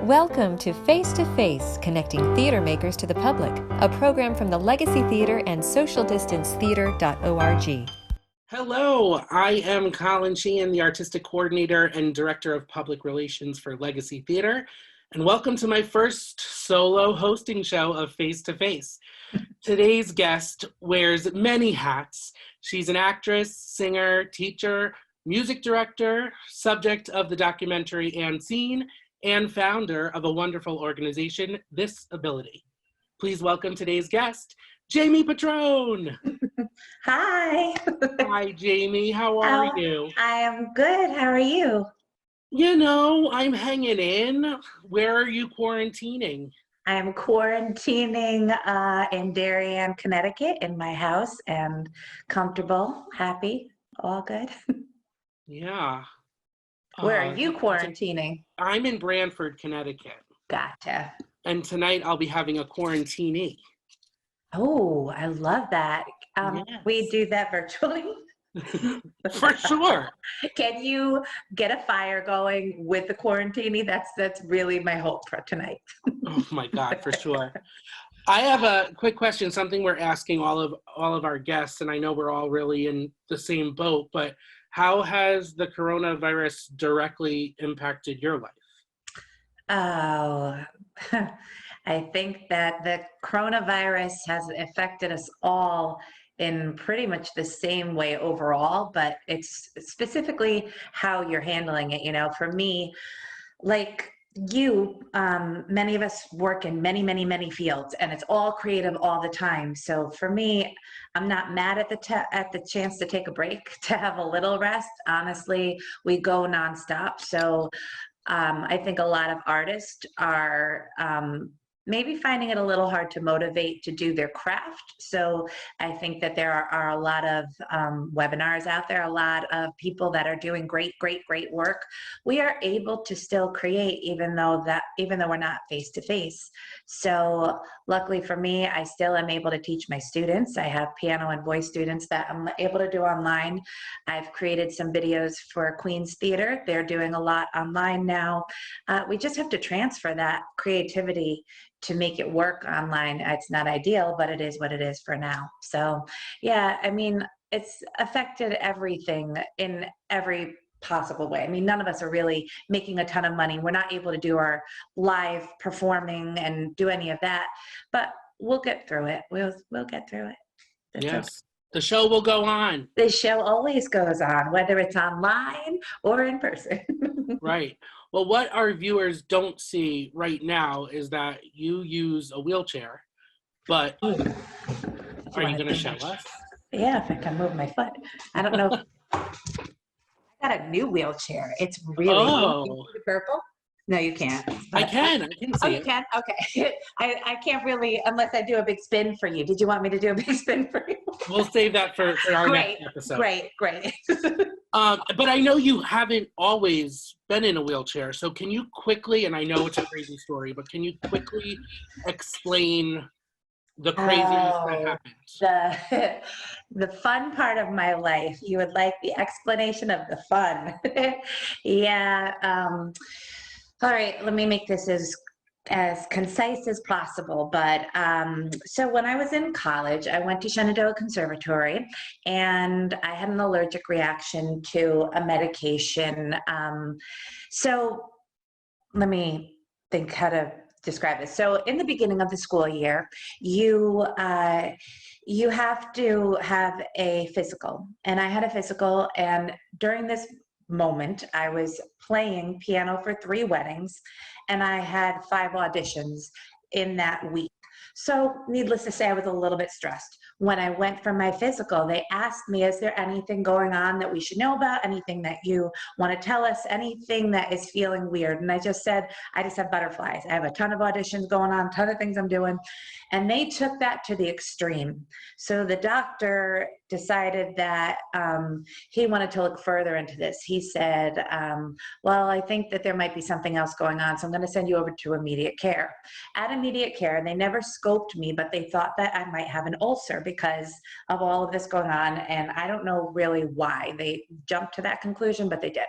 Welcome to Face to Face, Connecting Theater Makers to the Public, a program from the Legacy Theater and socialdistancetheater.org. Hello, I am Colin Sheehan, the Artistic Coordinator and Director of Public Relations for Legacy Theater, and welcome to my first solo hosting show of Face to Face. Today's guest wears many hats. She's an actress, singer, teacher, music director, subject of the documentary And Scene, and founder of a wonderful organization, THISAbility. Please welcome today's guest, Jamie Petrone. Hi. Hi, Jamie. How are you? I am good. How are you? You know, I'm hanging in. Where are you quarantining? I'm quarantining in Darien, Connecticut in my house and comfortable, happy, all good. Yeah. Where are you quarantining? I'm in Branford, Connecticut. Gotcha. And tonight I'll be having a quarantinee. Oh, I love that. Yes. We do that virtually. For sure. Can you get a fire going with the quarantinee? That's really my hope for tonight. Oh my God, for sure. I have a quick question, something we're asking all of our guests, and I know we're all really in the same boat, but how has the coronavirus directly impacted your life? Oh, I think that the coronavirus has affected us all in pretty much the same way overall, but it's specifically how you're handling it. You know, for me, like you, many of us work in many fields, and it's all creative all the time. So for me, I'm not mad at the chance to take a break, to have a little rest. Honestly, we go nonstop. So I think a lot of artists are maybe finding it a little hard to motivate to do their craft. So I think that there are a lot of webinars out there, a lot of people that are doing great work. We are able to still create even though we're not face to face. So luckily for me, I still am able to teach my students. I have piano and voice students that I'm able to do online. I've created some videos for Queen's Theater. They're doing a lot online now. We just have to transfer that creativity to make it work online. It's not ideal, but it is what it is for now. So yeah, I mean, it's affected everything in every possible way. I mean, none of us are really making a ton of money. We're not able to do our live performing and do any of that, but we'll get through it. We'll get through it. That's Yes. Okay. The show will go on. The show always goes on, whether it's online or in person. Right. Well, what our viewers don't see right now is that you use a wheelchair, but are you going to show us? Yeah, if I can move my foot. I don't know. I got a new wheelchair. It's really purple. No, you can't. I can see Oh, you it. can? Okay. I can't really, unless I do a big spin for you. Did you want me to do a big spin for you? We'll save that for our next episode. Great. But I know you haven't always been in a wheelchair. So can you quickly, and I know it's a crazy story, but can you quickly explain the craziness that happened? The fun part of my life. You would like the explanation of the fun. Yeah. All right, let me make this as concise as possible. But so when I was in college, I went to Shenandoah Conservatory, and I had an allergic reaction to a medication. So let me think how to describe this. So in the beginning of the school year, you have to have a physical, and I had a physical, and during this moment, I was playing piano for 3 weddings, and I had 5 auditions in that week. So needless to say, I was a little bit stressed. When I went for my physical, they asked me, is there anything going on that we should know about? Anything that you want to tell us? Anything that is feeling weird? And I just said, I just have butterflies. I have a ton of auditions going on, a ton of things I'm doing. And they took that to the extreme. So the doctor decided that he wanted to look further into this. He said, well, I think that there might be something else going on, so I'm going to send you over to immediate care. At immediate care, they never scoped me, but they thought that I might have an ulcer because of all of this going on, and I don't know really why they jumped to that conclusion, but they did.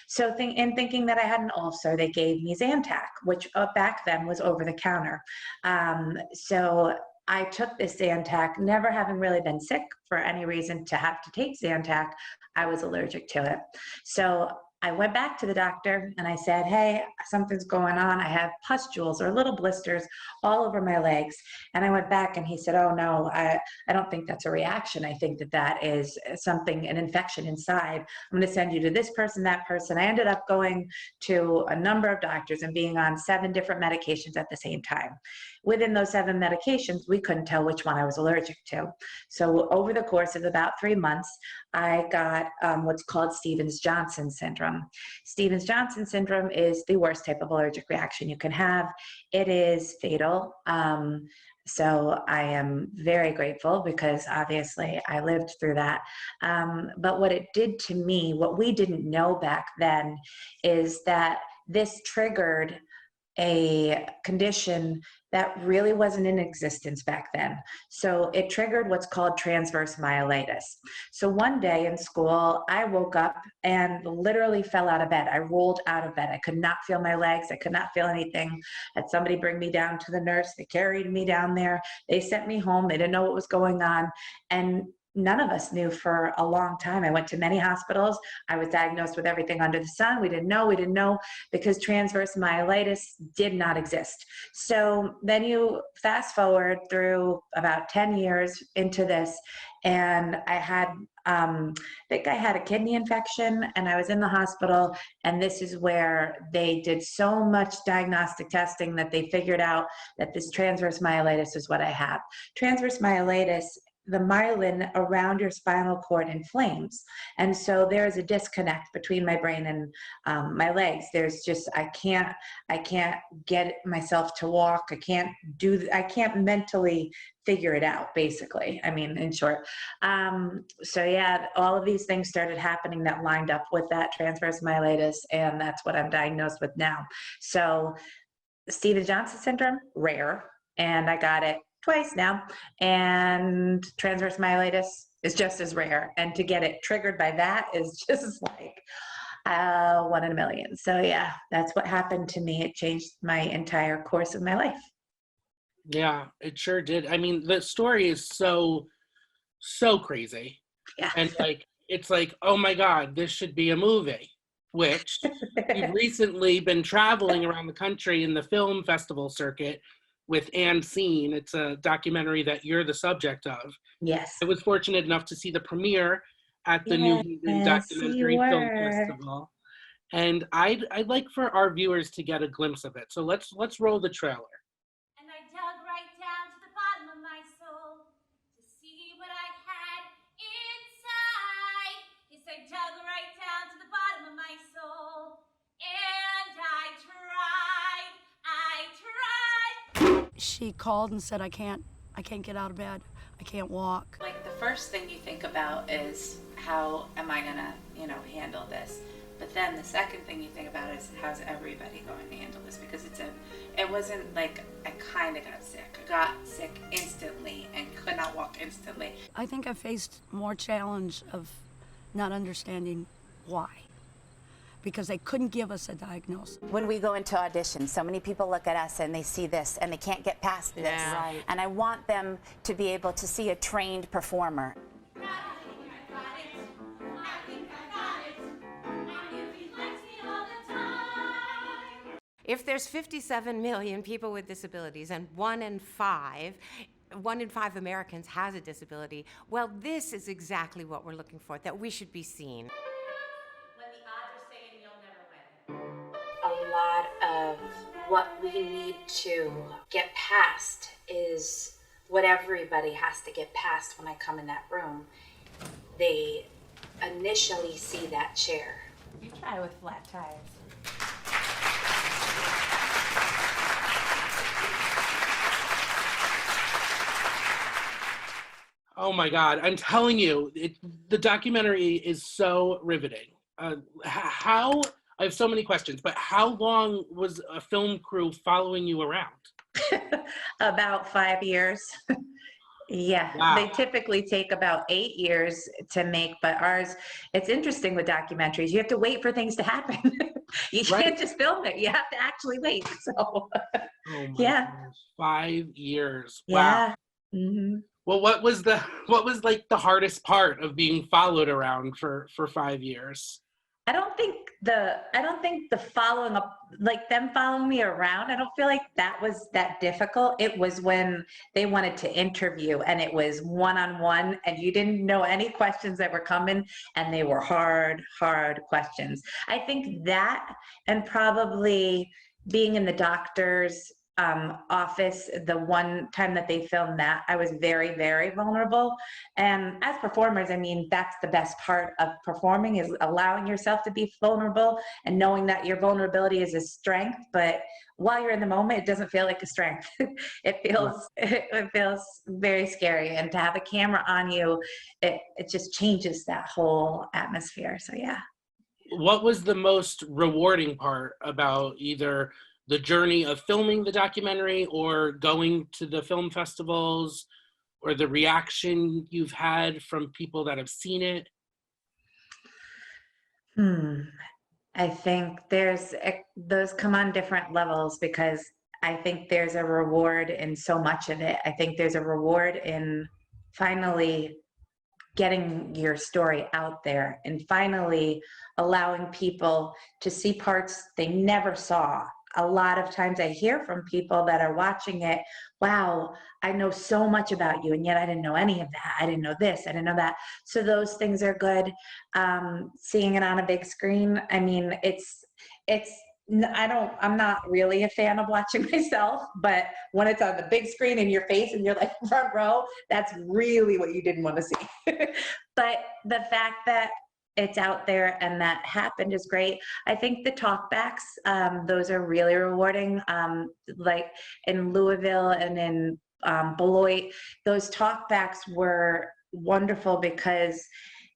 So in thinking that I had an ulcer, they gave me Zantac, which back then was over the counter. So I took this Zantac, never having really been sick for any reason to have to take Zantac. I was allergic to it. So I went back to the doctor and I said, hey, something's going on. I have pustules or little blisters all over my legs. And I went back and he said, oh no, I don't think that's a reaction. I think that is something, an infection inside. I'm going to send you to this person, that person. I ended up going to a number of doctors and being on 7 different medications at the same time. Within those 7 medications, we couldn't tell which one I was allergic to. So over the course of about 3 months, I got what's called Stevens-Johnson syndrome. Stevens-Johnson syndrome is the worst type of allergic reaction you can have. It is fatal. So I am very grateful because obviously I lived through that. But what it did to me, what we didn't know back then, is that this triggered a condition that really wasn't in existence back then. So it triggered what's called transverse myelitis. So one day in school, I woke up and literally fell out of bed. I rolled out of bed. I could not feel my legs. I could not feel anything. Had somebody bring me down to the nurse. They carried me down there. They sent me home. They didn't know what was going on. And none of us knew for a long time. I went to many hospitals. I was diagnosed with everything under the sun. We didn't know because transverse myelitis did not exist. So then you fast forward through about 10 years into this, and I had, I think I had a kidney infection and I was in the hospital, and this is where they did so much diagnostic testing that they figured out that this transverse myelitis is what I have. Transverse myelitis, the myelin around your spinal cord inflames. And so there is a disconnect between my brain and my legs. There's just, I can't get myself to walk. I can't mentally figure it out, basically. I mean, in short. So yeah, all of these things started happening that lined up with that transverse myelitis, and that's what I'm diagnosed with now. So Stevens-Johnson syndrome, rare, and I got it twice now, and transverse myelitis is just as rare, and to get it triggered by that is just like 1 in a million. So yeah, that's what happened to me. It changed my entire course of my life. Yeah, it sure did. I mean, the story is so crazy. Yeah. And it's like, oh my God, this should be a movie, which you've recently been traveling around the country in the film festival circuit with And Seen. It's a documentary that you're the subject of. Yes. I was fortunate enough to see the premiere at the New Haven Documentary Film Festival. And I'd like for our viewers to get a glimpse of it. So let's roll the trailer. And I dug right down to the bottom of my soul to see what I had inside. Yes, I dug right down to the bottom of my soul. And I tried. She called and said, I can't get out of bed. I can't walk. Like, the first thing you think about is, how am I gonna, handle this? But then the second thing you think about is, how's everybody going to handle this? Because it wasn't like I kind of got sick. I got sick instantly and could not walk instantly. I think I faced more challenge of not understanding why, because they couldn't give us a diagnosis. When we go into audition, so many people look at us and they see this and they can't get past this. Yeah. Right. And I want them to be able to see a trained performer. If there's 57 million people with disabilities and 1 in 5 Americans has a disability, well, this is exactly what we're looking for, that we should be seen. When the odds are saying you'll never win. A lot of what we need to get past is what everybody has to get past when I come in that room. They initially see that chair. You try with flat tires. Oh my God, I'm telling you, the documentary is so riveting. How, I have so many questions, but how long was a film crew following you around? About 5 years. Yeah, Wow. they typically take about 8 years to make, but ours, it's interesting with documentaries. You have to wait for things to happen. You Right. can't just film it. You have to actually wait. So, Oh my yeah, gosh, 5 years. Wow. yeah. hmm Well, what was like the hardest part of being followed around for 5 years? I don't think the following up, like them following me around, I don't feel like that was that difficult. It was when they wanted to interview and it was one-on-one and you didn't know any questions that were coming and they were hard questions. I think that, and probably being in the doctor's office, the one time that they filmed that, I was very vulnerable. And as performers, I mean, that's the best part of performing, is allowing yourself to be vulnerable and knowing that your vulnerability is a strength. But while you're in the moment, it doesn't feel like a strength. It feels very scary. And to have a camera on you, it just changes that whole atmosphere. So yeah. What was the most rewarding part about either the journey of filming the documentary or going to the film festivals, or the reaction you've had from people that have seen it? I think those come on different levels, because I think there's a reward in so much of it. I think there's a reward in finally getting your story out there and finally allowing people to see parts they never saw. A lot of times I hear from people that are watching it, wow, I know so much about you, and yet I didn't know any of that. I didn't know this, I didn't know that. So those things are good. Seeing it on a big screen, I mean, I'm not really a fan of watching myself, but when it's on the big screen in your face and you're like front row, that's really what you didn't want to see. But the fact that it's out there and that happened is great. I think the talkbacks, those are really rewarding. Like in Louisville and in Beloit, those talkbacks were wonderful because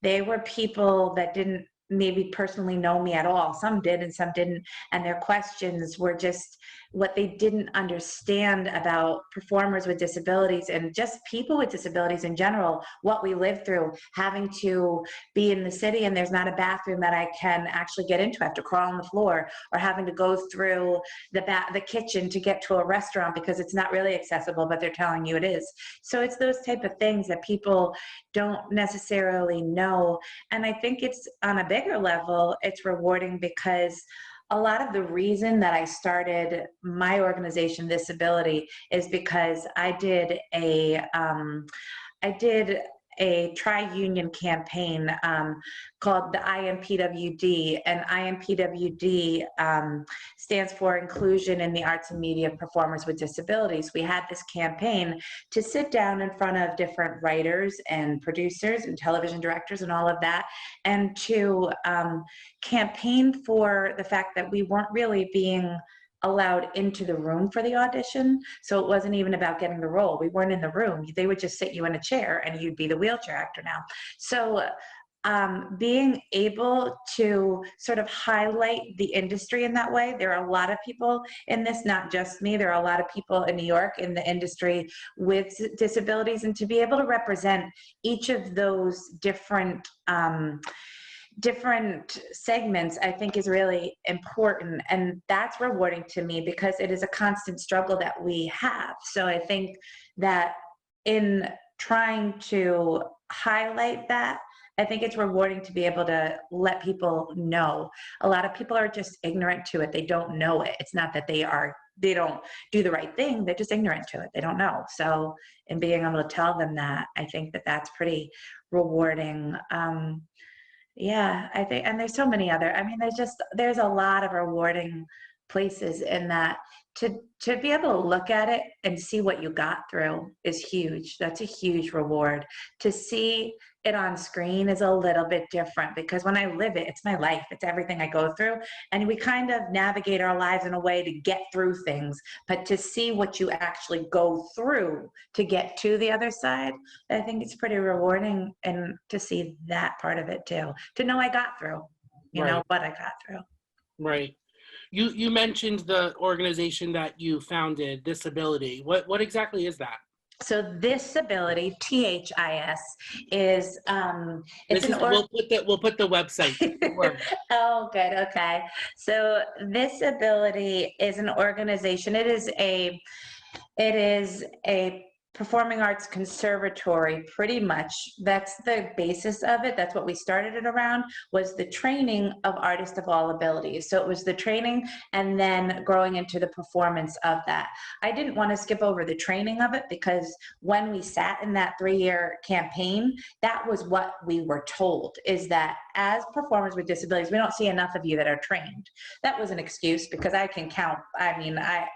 they were people that didn't maybe personally know me at all. Some did and some didn't. And their questions were just what they didn't understand about performers with disabilities and just people with disabilities in general, what we live through, having to be in the city and there's not a bathroom that I can actually get into. I have to crawl on the floor, or having to go through the kitchen to get to a restaurant because it's not really accessible, but they're telling you it is. So it's those type of things that people don't necessarily know. And I think it's on a bigger level, it's rewarding because a lot of the reason that I started my organization, THISAbility, is because I did a tri-union campaign called the IMPWD, and IMPWD stands for Inclusion in the Arts and Media of Performers with Disabilities. We had this campaign to sit down in front of different writers and producers and television directors and all of that, and to campaign for the fact that we weren't really being allowed into the room for the audition. So it wasn't even about getting the role. We weren't in the room. They would just sit you in a chair and you'd be the wheelchair actor now. So being able to sort of highlight the industry in that way. There are a lot of people in this, not just me. There are a lot of people in New York in the industry with disabilities, and to be able to represent each of those different segments, I think, is really important. And that's rewarding to me because it is a constant struggle that we have. So I think that in trying to highlight that, I think it's rewarding to be able to let people know. A lot of people are just ignorant to it. They don't know it. It's not that they don't do the right thing. They're just ignorant to it. They don't know. So in being able to tell them that, I think that that's pretty rewarding. Yeah, I think, and there's so many other, I mean, there's a lot of rewarding places in that to be able to look at it and see what you got through is huge. That's a huge reward. To see it on screen is a little bit different, because when I live it, it's my life. It's everything I go through. And we kind of navigate our lives in a way to get through things. But to see what you actually go through to get to the other side, I think it's pretty rewarding. And to see that part of it too, to know I got through, you know, what I got through. Right. You mentioned the organization that you founded, THISAbility. What exactly is that? So THISAbility, THIS, is we'll put the website. Oh, good. Okay. So THISAbility is an organization. It is a performing arts conservatory, pretty much. That's the basis of it. That's what we started it around, was the training of artists of all abilities. So it was the training and then growing into the performance of that. I didn't want to skip over the training of it, because when we sat in that 3-year campaign, that was what we were told, is that as performers with disabilities, we don't see enough of you that are trained. That was an excuse, because I can count. I mean, I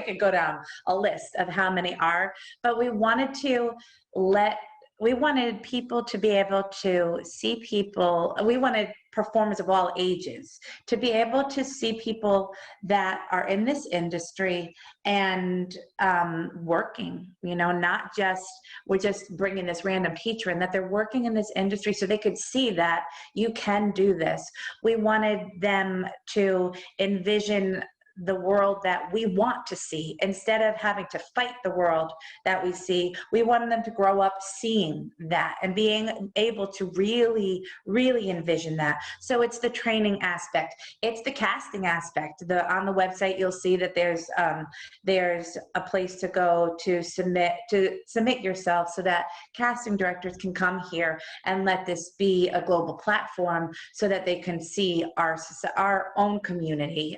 could go down a list of how many are, but we wanted people to be able to see people. We wanted performers of all ages to be able to see people that are in this industry and working, you know, not just, we're just bringing this random teacher in, that they're working in this industry so they could see that you can do this. We wanted them to envision the world that we want to see, instead of having to fight the world that we see. We wanted them to grow up seeing that and being able to really, really envision that. So it's the training aspect. It's the casting aspect. On the website, you'll see that there's a place to go to submit yourself, so that casting directors can come here and let this be a global platform, so that they can see our own community.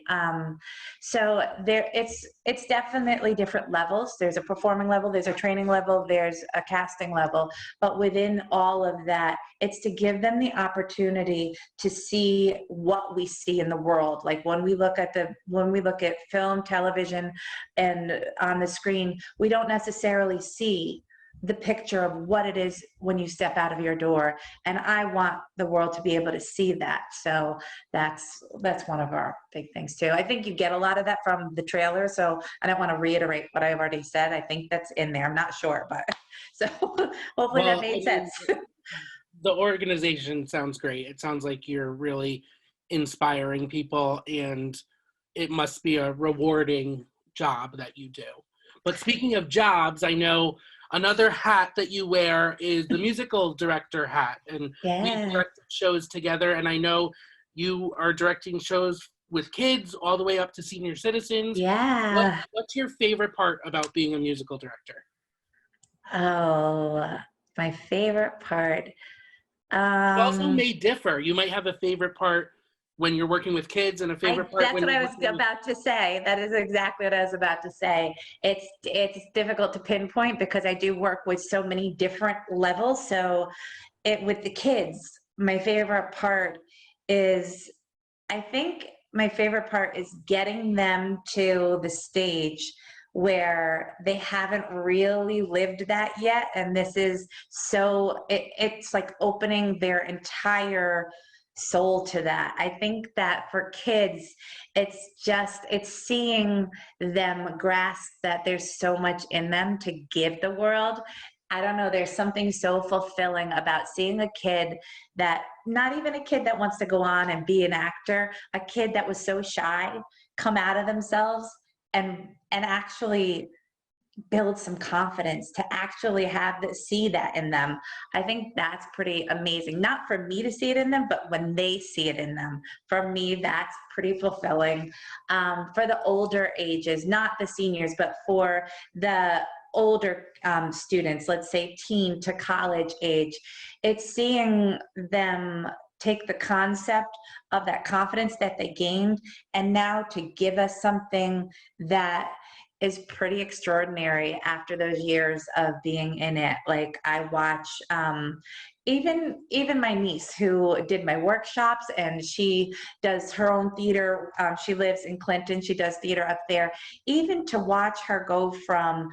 So it's definitely different levels. There's a performing level, there's a training level, there's a casting level. But within all of that, it's to give them the opportunity to see what we see in the world. Like when we look at film, television, and on the screen, we don't necessarily see the picture of what it is when you step out of your door. And I want the world to be able to see that. So that's one of our big things too. I think you get a lot of that from the trailer, so I don't want to reiterate what I've already said. I think that's in there. I'm not sure, but so hopefully that made sense. The organization sounds great. It sounds like you're really inspiring people, and it must be a rewarding job that you do. But speaking of jobs, I know another hat that you wear is the musical director hat, and we've directed shows together, and I know you are directing shows with kids all the way up to senior citizens. Yeah. What's your favorite part about being a musical director? Oh, my favorite part. It also may differ. You might have a favorite part when you're working with kids, and a favorite part. That's what I was about to say. That is exactly what I was about to say. It's difficult to pinpoint, because I do work with so many different levels. So with the kids, my favorite part is, getting them to the stage where they haven't really lived that yet. And this is it's like opening their entire soul to that. I think that for kids, it's seeing them grasp that there's so much in them to give the world. I don't know, there's something so fulfilling about seeing a kid that, not even a kid that wants to go on and be an actor, a kid that was so shy, come out of themselves and actually build some confidence, to actually see that in them. I think that's pretty amazing. Not for me to see it in them, but when they see it in them. For me, that's pretty fulfilling. For the older ages, not the seniors, but for the older students, let's say teen to college age, it's seeing them take the concept of that confidence that they gained, and now to give us something that is pretty extraordinary after those years of being in it. Like I watch, even my niece who did my workshops, and she does her own theater. She lives in Clinton. She does theater up there. Even to watch her go from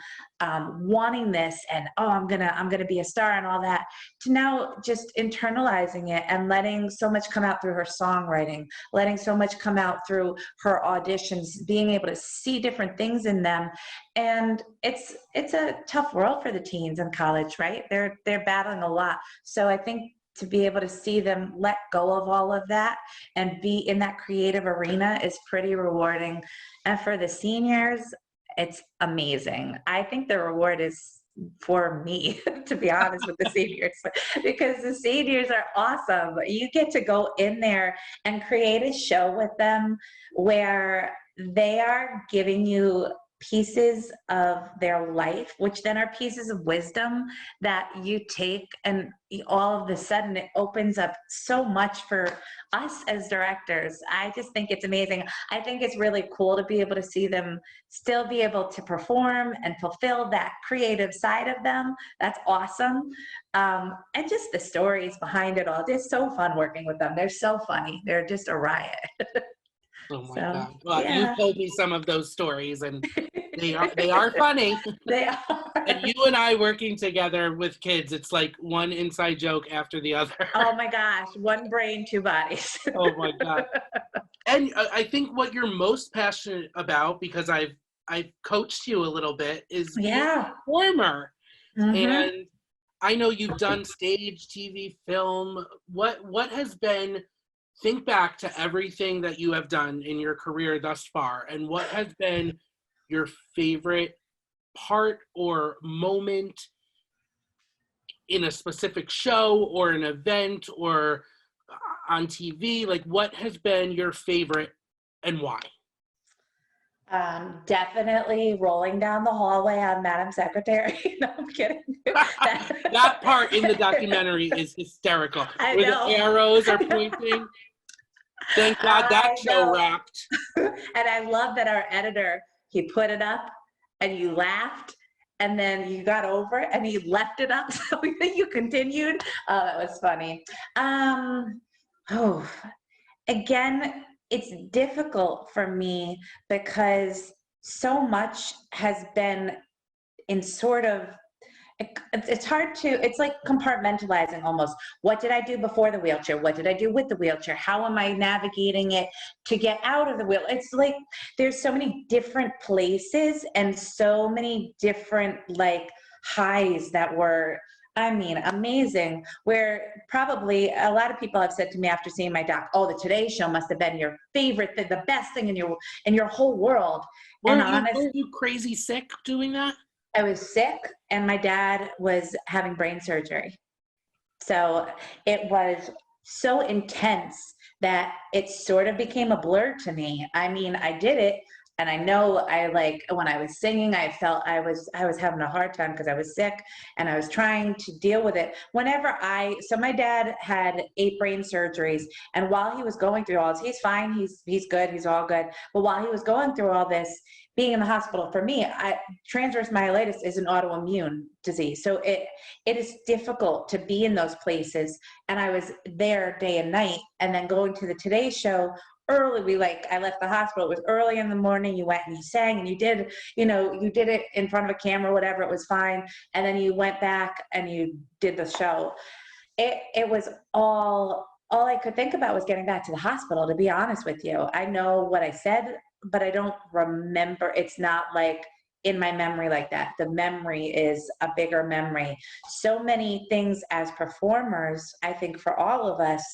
wanting this and, oh, I'm gonna be a star and all that, to now just internalizing it and letting so much come out through her songwriting, letting so much come out through her auditions, being able to see different things in them. And it's a tough world for the teens in college, right? They're battling a lot. So I think to be able to see them let go of all of that and be in that creative arena is pretty rewarding. And for the seniors, it's amazing. I think the reward is for me, to be honest with the seniors, because the seniors are awesome. You get to go in there and create a show with them where they are giving you pieces of their life, which then are pieces of wisdom that you take, and all of a sudden it opens up so much for us as directors. I just think it's amazing. I think it's really cool to be able to see them still be able to perform and fulfill that creative side of them. That's awesome. And just the stories behind it all. It's so fun working with them. They're so funny. They're just a riot. Oh my So, God. Well, yeah. you told me some of those stories, and they are funny. They are. And you and I working together with kids, it's like one inside joke after the other. Oh my gosh, one brain, two bodies. Oh my God. And I think what you're most passionate about, because I've coached you a little bit, is being a performer. And I know you've done stage, TV, film. What has been, think back to everything that you have done in your career thus far, and what has been your favorite part or moment in a specific show or an event or on TV? Like, what has been your favorite and why? Definitely rolling down the hallway on Madam Secretary. No, I'm kidding. That part in the documentary is hysterical. I where know. The arrows are pointing. Thank God that show wrapped. And I love that our editor, he put it up and you laughed, and then you got over it and he left it up so you continued. Oh, that was funny. Again, it's difficult for me because so much has been in sort of, it's hard to, it's like compartmentalizing almost. What did I do before the wheelchair? What did I do with the wheelchair? How am I navigating it to get out of the wheel? It's like there's so many different places and so many different like highs that were, I mean, amazing, where probably a lot of people have said to me after seeing my doc, oh, the Today Show must have been your favorite, the best thing in your whole world. Were you crazy sick doing that? I was sick, and my dad was having brain surgery. So it was so intense that it sort of became a blur to me. I mean, I did it, and I know when I was singing, I felt I was having a hard time because I was sick and I was trying to deal with it. So my dad had 8 brain surgeries, and while he was going through all this, he's fine, he's good, he's all good. But while he was going through all this, being in the hospital, for me, transverse myelitis is an autoimmune disease. So it is difficult to be in those places. And I was there day and night, and then going to the Today Show early. I left the hospital, it was early in the morning, you went and you sang and you did it in front of a camera, whatever, it was fine. And then you went back and you did the show. It was all I could think about was getting back to the hospital, to be honest with you. I know what I said, but I don't remember. It's not like in my memory like that. The memory is a bigger memory. So many things as performers, I think for all of us,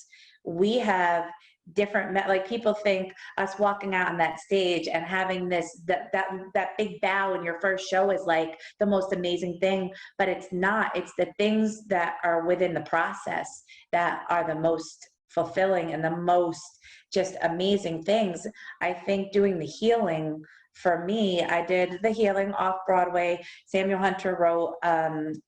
we have different, like people think us walking out on that stage and having that big bow in your first show is like the most amazing thing, but it's not. It's the things that are within the process that are the most fulfilling and the most just amazing things. I think doing the healing, for me, I did the healing off Broadway. Samuel Hunter wrote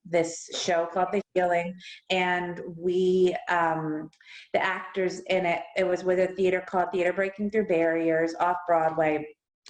this show called The Healing, and we, the actors in it, it was with a theater called Theater Breaking Through Barriers off Broadway.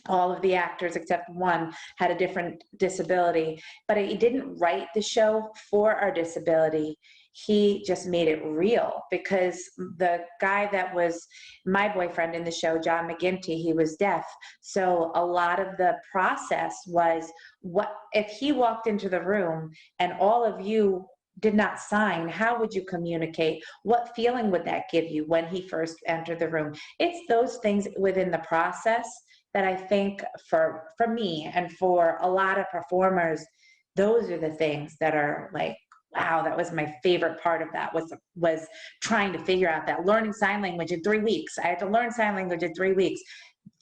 All of the actors except one had a different disability, but he didn't write the show for our disability. he just made it real, because the guy that was my boyfriend in the show, John McGinty, he was deaf. So a lot of the process was, what if he walked into the room and all of you did not sign, how would you communicate? What feeling would that give you when he first entered the room? It's those things within the process that I think for me and for a lot of performers, those are the things that are like, wow, that was my favorite part of that, was trying to figure out that. Learning sign language in 3 weeks. I had to learn sign language in 3 weeks.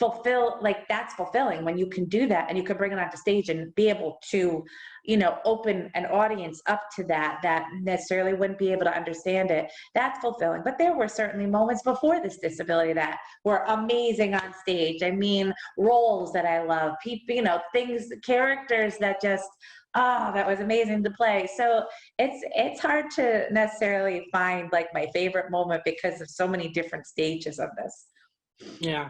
That's fulfilling when you can do that and you can bring it onto stage and be able to, open an audience up to that necessarily wouldn't be able to understand it. That's fulfilling. But there were certainly moments before this disability that were amazing on stage. I mean, roles that I love, people, things, characters that just, that was amazing to play. So it's hard to necessarily find like my favorite moment because of so many different stages of this. Yeah.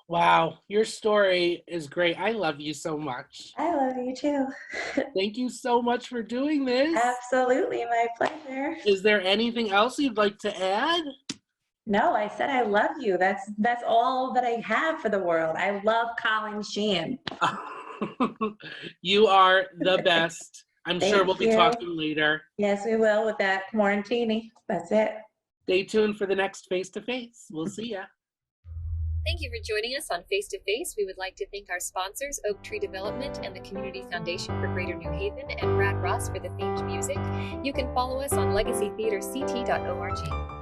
Wow, your story is great. I love you so much. I love you too. Thank you so much for doing this. Absolutely, my pleasure. Is there anything else you'd like to add? No, I said I love you. That's all that I have for the world. I love Colin Sheehan. You are the best. I'm sure we'll be talking later. Yes, we will with that quarantini. That's it. Stay tuned for the next Face to Face. We'll see ya. Thank you for joining us on Face to Face. We would like to thank our sponsors, Oak Tree Development and the Community Foundation for Greater New Haven, and Brad Ross for the themed music. You can follow us on legacytheaterct.org.